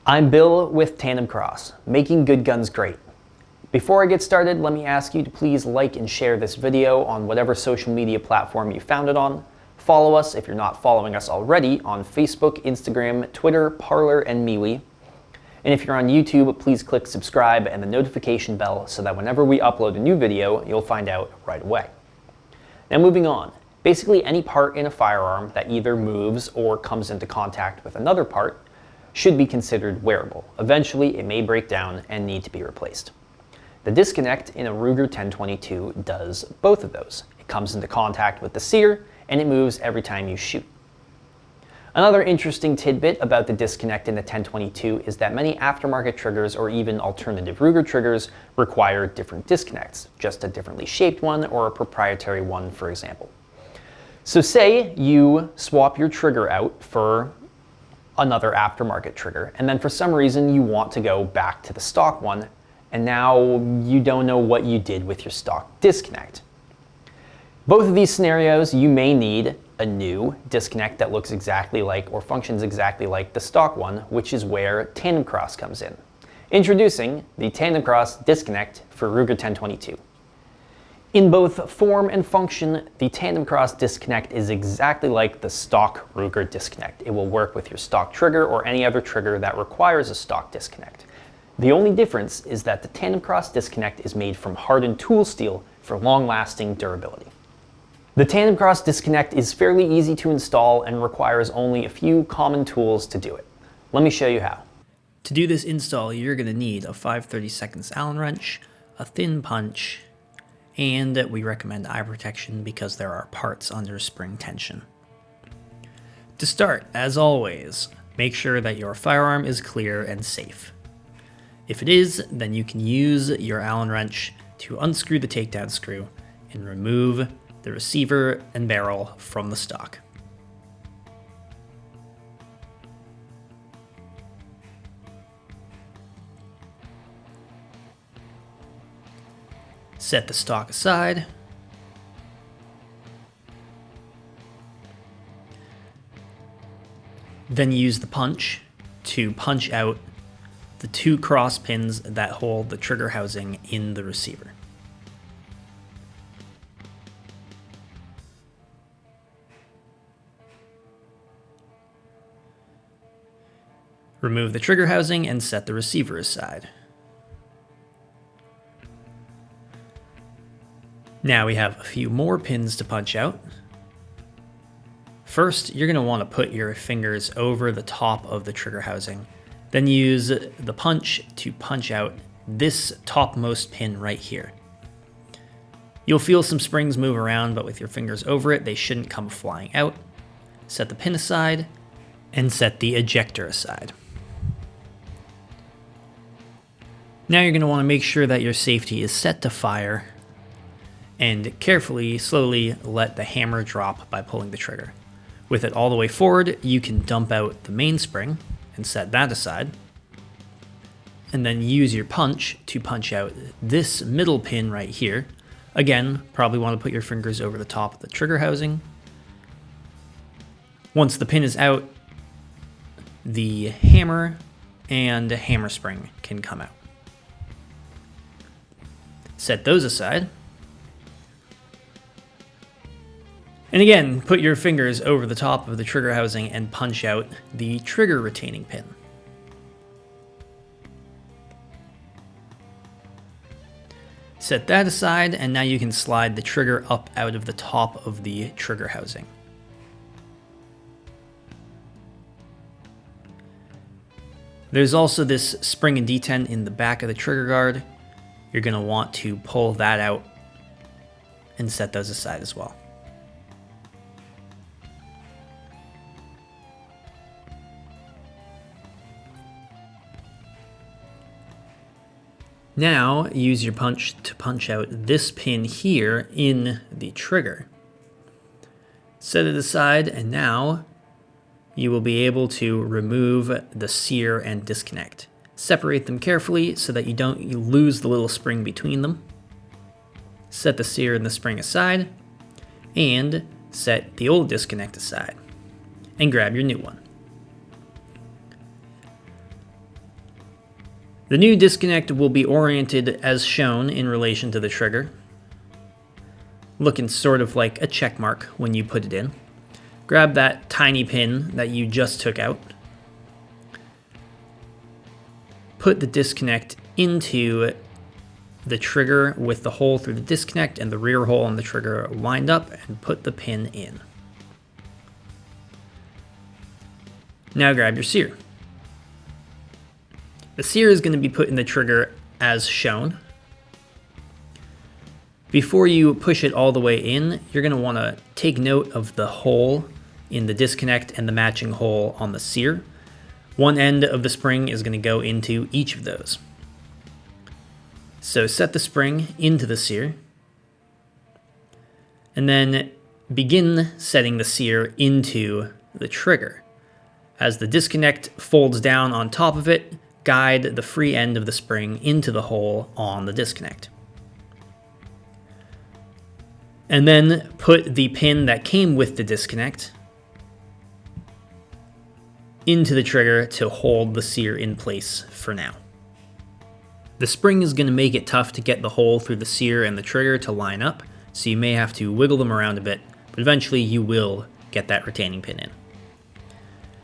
I'm Bill with TANDEMKROSS, making good guns great. Before I get started, let me ask you to please like and share this video on whatever social media platform you found it on. Follow us if you're not following us already on Facebook, Instagram, Twitter, Parler, and MeWe. And if you're on YouTube, please click subscribe and the notification bell so that whenever we upload a new video, you'll find out right away. Now moving on. Basically any part in a firearm that either moves or comes into contact with another part should be considered wearable. Eventually, it may break down and need to be replaced. The disconnect in a Ruger 1022 does both of those. It comes into contact with the sear, and it moves every time you shoot. Another interesting tidbit about the disconnect in the 1022 is that many aftermarket triggers or even alternative Ruger triggers require different disconnects, just a differently shaped one or a proprietary one, for example. So say you swap your trigger out for another aftermarket trigger, and then for some reason you want to go back to the stock one, and now you don't know what you did with your stock disconnect. Both of these scenarios, you may need a new disconnect that looks exactly like or functions exactly like the stock one, which is where TANDEMKROSS comes in. Introducing the TANDEMKROSS disconnect for Ruger 1022. In both form and function, the TANDEMKROSS disconnect is exactly like the stock Ruger disconnect. It will work with your stock trigger or any other trigger that requires a stock disconnect. The only difference is that the TANDEMKROSS disconnect is made from hardened tool steel for long-lasting durability. The TANDEMKROSS disconnect is fairly easy to install and requires only a few common tools to do it. Let me show you how. To do this install, you're going to need a 5/32 Allen wrench, a thin punch, and we recommend eye protection because there are parts under spring tension. To start, as always, make sure that your firearm is clear and safe. If it is, then you can use your Allen wrench to unscrew the takedown screw and remove the receiver and barrel from the stock. Set the stock aside. Then use the punch to punch out the two cross pins that hold the trigger housing in the receiver. Remove the trigger housing and set the receiver aside. Now we have a few more pins to punch out. First, you're going to want to put your fingers over the top of the trigger housing. Then use the punch to punch out this topmost pin right here. You'll feel some springs move around, but with your fingers over it, they shouldn't come flying out. Set the pin aside and set the ejector aside. Now you're going to want to make sure that your safety is set to fire and carefully, slowly let the hammer drop by pulling the trigger. With it all the way forward, you can dump out the mainspring and set that aside. And then use your punch to punch out this middle pin right here. Again, probably want to put your fingers over the top of the trigger housing. Once the pin is out, the hammer and hammer spring can come out. Set those aside. And again, put your fingers over the top of the trigger housing and punch out the trigger retaining pin. Set that aside, and now you can slide the trigger up out of the top of the trigger housing. There's also this spring and detent in the back of the trigger guard. You're going to want to pull that out and set those aside as well. Now, use your punch to punch out this pin here in the trigger. Set it aside, and now you will be able to remove the sear and disconnect. Separate them carefully so that you don't lose the little spring between them. Set the sear and the spring aside, and set the old disconnect aside, and grab your new one. The new disconnect will be oriented as shown in relation to the trigger, looking sort of like a check mark when you put it in. Grab that tiny pin that you just took out. Put the disconnect into the trigger with the hole through the disconnect and the rear hole on the trigger lined up, and put the pin in. Now grab your sear. The sear is going to be put in the trigger as shown. Before you push it all the way in, you're going to want to take note of the hole in the disconnect and the matching hole on the sear. One end of the spring is going to go into each of those. So set the spring into the sear, and then begin setting the sear into the trigger. As the disconnect folds down on top of it, guide the free end of the spring into the hole on the disconnect. And then put the pin that came with the disconnect into the trigger to hold the sear in place for now. The spring is going to make it tough to get the hole through the sear and the trigger to line up, so you may have to wiggle them around a bit, but eventually you will get that retaining pin in.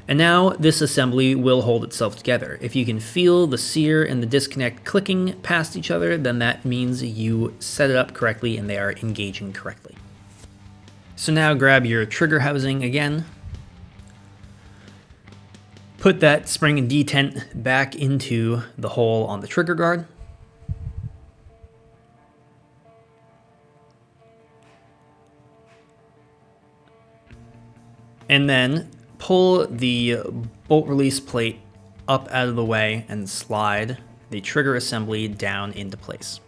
And now this assembly will hold itself together. If you can feel the sear and the disconnect clicking past each other, then that means you set it up correctly and they are engaging correctly. So now grab your trigger housing again. Put that spring and detent back into the hole on the trigger guard. And then pull the bolt release plate up out of the way and slide the trigger assembly down into place.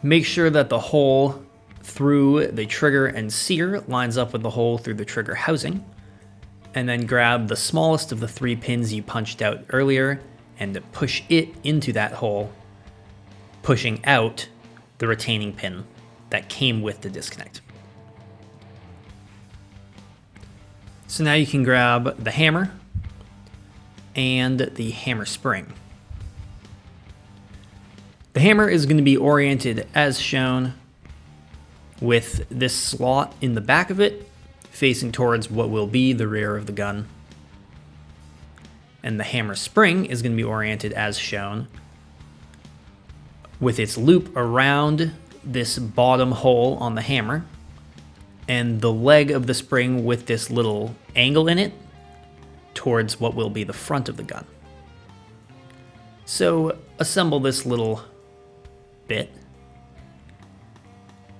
Make sure that the hole through the trigger and sear lines up with the hole through the trigger housing, and then grab the smallest of the 3 pins you punched out earlier and push it into that hole, pushing out the retaining pin that came with the disconnect. So now you can grab the hammer and the hammer spring. The hammer is going to be oriented as shown, with this slot in the back of it facing towards what will be the rear of the gun. And the hammer spring is going to be oriented as shown, with its loop around this bottom hole on the hammer, and the leg of the spring with this little angle in it towards what will be the front of the gun. So assemble this little bit.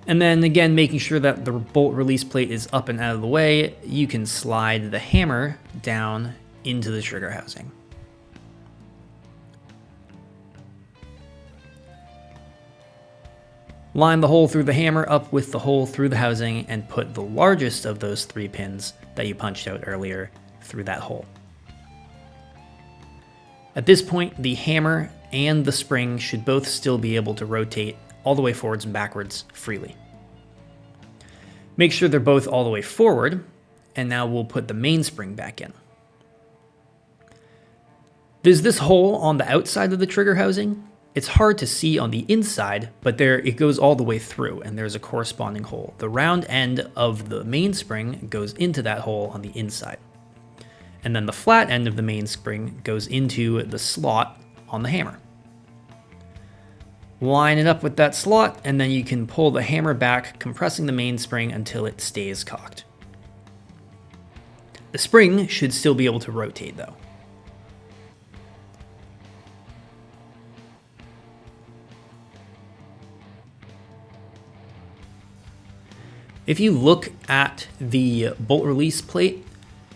And then again, making sure that the bolt release plate is up and out of the way, you can slide the hammer down into the trigger housing. Line the hole through the hammer up with the hole through the housing and put the largest of those 3 pins that you punched out earlier through that hole. At this point, the hammer and the spring should both still be able to rotate all the way forwards and backwards freely. Make sure they're both all the way forward, and now we'll put the mainspring back in. There's this hole on the outside of the trigger housing. It's hard to see on the inside, but it goes all the way through, and there's a corresponding hole. The round end of the mainspring goes into that hole on the inside. And then the flat end of the mainspring goes into the slot on the hammer. Line it up with that slot, and then you can pull the hammer back, compressing the mainspring until it stays cocked. The spring should still be able to rotate though. If you look at the bolt release plate,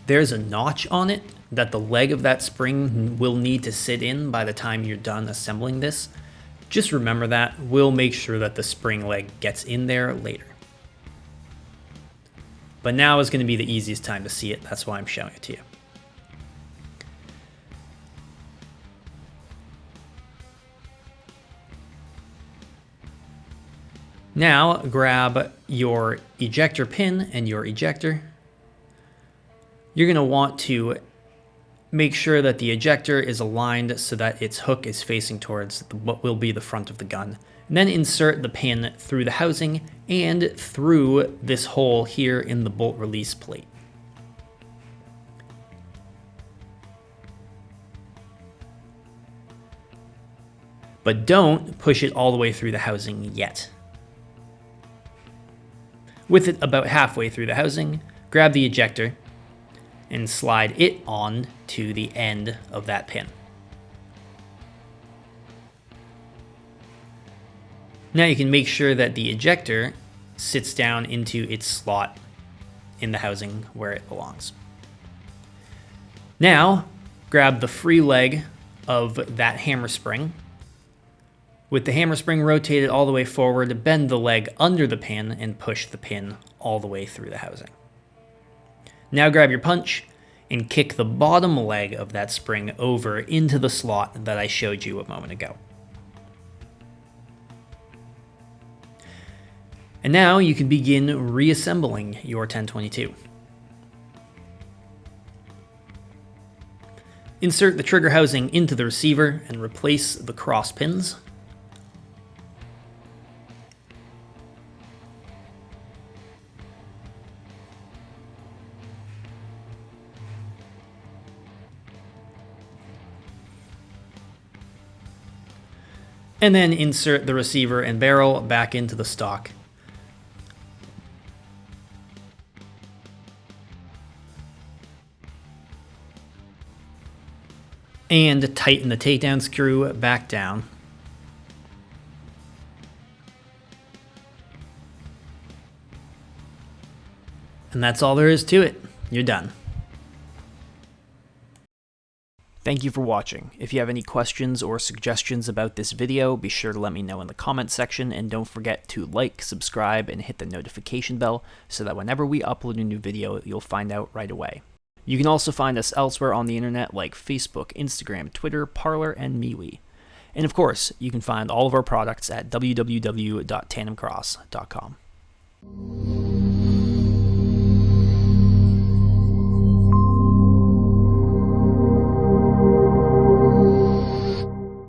there's a notch on it that the leg of that spring will need to sit in by the time you're done assembling this. Just remember that. We'll make sure that the spring leg gets in there later. But now is going to be the easiest time to see it. That's why I'm showing it to you. Now grab your ejector pin and your ejector. You're going to want to make sure that the ejector is aligned so that its hook is facing towards what will be the front of the gun. And then insert the pin through the housing and through this hole here in the bolt release plate. But don't push it all the way through the housing yet. With it about halfway through the housing, grab the ejector and slide it on to the end of that pin. Now you can make sure that the ejector sits down into its slot in the housing where it belongs. Now, grab the free leg of that hammer spring. With the hammer spring rotated all the way forward, bend the leg under the pin and push the pin all the way through the housing. Now grab your punch and kick the bottom leg of that spring over into the slot that I showed you a moment ago. And now you can begin reassembling your 1022. Insert the trigger housing into the receiver and replace the cross pins. And then insert the receiver and barrel back into the stock. And tighten the takedown screw back down. And that's all there is to it. You're done. Thank you for watching. If you have any questions or suggestions about this video, be sure to let me know in the comments section, and don't forget to like, subscribe, and hit the notification bell so that whenever we upload a new video, you'll find out right away. You can also find us elsewhere on the internet like Facebook, Instagram, Twitter, Parler, and MeWe. And of course, you can find all of our products at www.tandemkross.com.